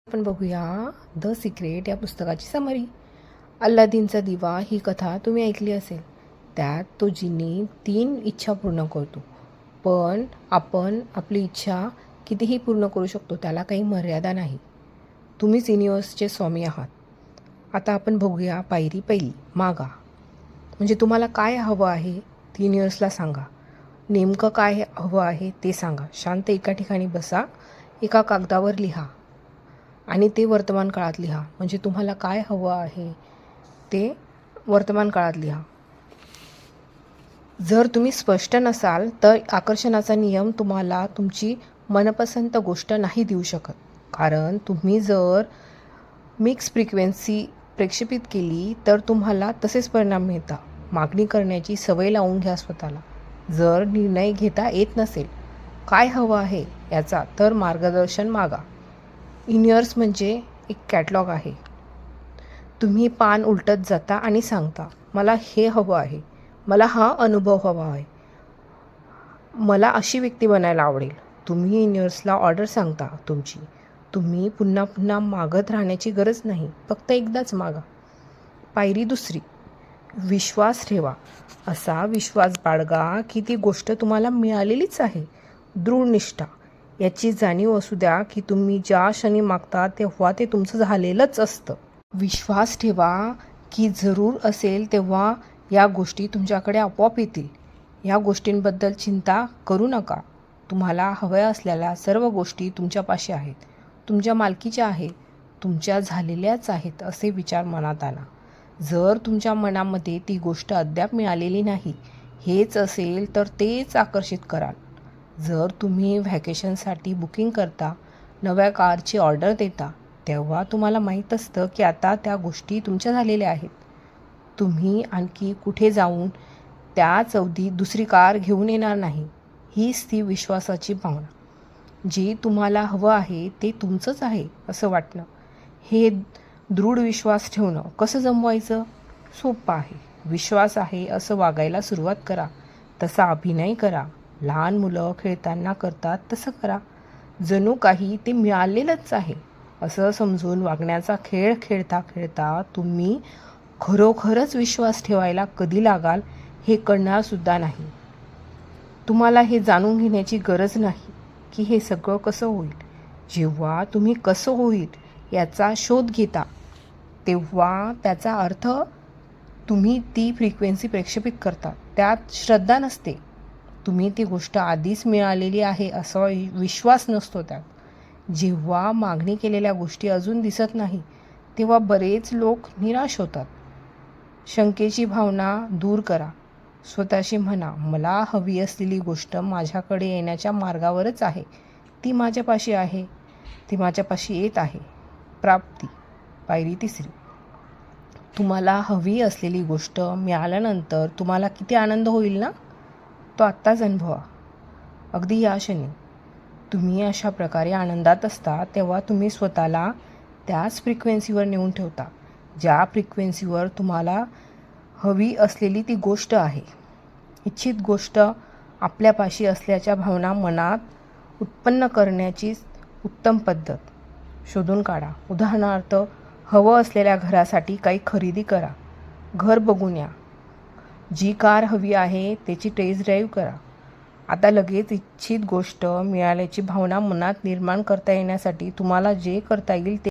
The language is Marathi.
आपण बघूया द सिक्रेट या पुस्तकाची समरी. अल्लादीनचा दिवा ही कथा तुम्ही ऐकली असेल. त्यात तो जिनी 3 इच्छा पूर्ण करतो, पण आपण आपली इच्छा कितीही पूर्ण करू शकतो, त्याला काही मर्यादा नाही. तुम्हीच युनिवर्सचे स्वामी आहात. आता आपण बघूया पायरी पहिली, मागा. म्हणजे तुम्हाला काय हवं आहे ते युनिवर्सला सांगा. नेमकं काय हवं आहे ते सांगा. शांत एका ठिकाणी बसा, एका कागदावर लिहा आणि ते वर्तमान काळात लिहा. म्हणजे तुम्हाला काय हवं आहे ते वर्तमान काळात लिहा. जर तुम्ही स्पष्ट नसाल तर आकर्षणाचा नियम तुम्हाला तुमची मनपसंत गोष्ट नाही देऊ शकत. कारण तुम्ही जर मिक्स फ्रिक्वेन्सी प्रक्षेपित केली तर तुम्हाला तसेच परिणाम मिळतात. मागणी करण्याची सवय लावून घ्या स्वतःला. जर निर्णय घेता येत नसेल काय हवं आहे याचा, तर मार्गदर्शन मागा. युनिवर्स म्हणजे एक कॅटलॉग आहे. तुम्ही पान उलटत जाता आणि सांगता, मला हे हवं आहे, मला हा अनुभव हवा आहे, मला अशी व्यक्ती बनायला आवडेल. तुम्ही युनिवर्सला ऑर्डर सांगता तुमची. तुम्ही पुन्हा पुन्हा मागत राहण्याची गरज नाही, फक्त एकदाच मागा. पायरी दुसरी, विश्वास ठेवा. असा विश्वास बाळगा की ती गोष्ट तुम्हाला मिळालेलीच आहे. दृढ निष्ठा. याची जाणीव असू द्या की तुम्ही ज्या क्षणी मागता तेव्हा ते तुमचं झालेलंच असतं. विश्वास ठेवा की जरूर असेल तेव्हा या गोष्टी तुमच्याकडे आपोआप येतील. या गोष्टींबद्दल चिंता करू नका. तुम्हाला हव्या असलेल्या सर्व गोष्टी तुमच्यापाशी आहेत, तुमच्या मालकीच्या आहेत, तुमच्या झालेल्याच आहेत असे विचार मनात आणा. जर तुमच्या मनामध्ये ती गोष्ट अद्याप मिळालेली नाही हेच असेल तर तेच आकर्षित कराल. जर तुम्ही व्हॅकेशनसाठी बुकिंग करता, नव्या कारची ऑर्डर देता, तेव्हा तुम्हाला माहीत असतं की आता त्या गोष्टी तुमच्या झालेल्या आहेत. तुम्ही आणखी कुठे जाऊन त्याच अवधीत दुसरी कार घेऊन येणार नाही. हीच ती विश्वासाची भावना. जे तुम्हाला हवं आहे ते तुमचंच आहे असं वाटणं. हे दृढ विश्वास ठेवणं कसं जमवायचं? सोपं आहे. विश्वास आहे असं वागायला सुरुवात करा. तसा अभिनय करा. लहान मुलं खेळताना करतात तसं करा. जणू काही ते मिळालेलंच आहे असं समजून वागण्याचा खेळ खेळता खेळता तुम्ही खरोखरच विश्वास ठेवायला कधी लागाल हे कळणारसुद्धा नाही. तुम्हाला हे जाणून घेण्याची गरज नाही की हे सगळं कसं होईल. जेव्हा तुम्ही कसं होईल याचा शोध घेता तेव्हा त्याचा अर्थ तुम्ही ती फ्रिक्वेन्सी प्रक्षेपित करता. त्यात श्रद्धा नसते. तुम्ही ती गोष्ट आधीच मिळालेली आहे असा विश्वास नसतो त्यात. जेव्हा मागणी केलेल्या गोष्टी अजून दिसत नाही तेव्हा बरेच लोक निराश होतात. शंकेची भावना दूर करा. स्वतःशी म्हणा, मला हवी असलेली गोष्ट माझ्याकडे येण्याच्या मार्गावरच आहे. ती माझ्यापाशी आहे, ती माझ्यापाशी येत आहे. प्राप्ती. पायरी तिसरी, तुम्हाला हवी असलेली गोष्ट मिळाल्यानंतर तुम्हाला किती आनंद होईल ना, तो आत्ताच अनुभवा. अगदी या क्षणी. तुम्ही अशा प्रकारे आनंदात असता तेव्हा तुम्ही स्वतःला त्याच फ्रिक्वेन्सीवर नेऊन ठेवता ज्या फ्रिक्वेन्सीवर तुम्हाला हवी असलेली ती गोष्ट आहे. इच्छित गोष्ट आपल्यापाशी असल्याच्या भावना मनात उत्पन्न करण्याची उत्तम पद्धत शोधून काढा. उदाहरणार्थ, हवं असलेल्या घरासाठी काही खरेदी करा. घर बघून या. जी कार हवी आहे त्याची टेस्ट ड्राईव्ह करा. आता लगेच इच्छित गोष्ट मिळाल्याची भावना मनात निर्माण करता येण्यासाठी तुम्हाला जे करता येईल ते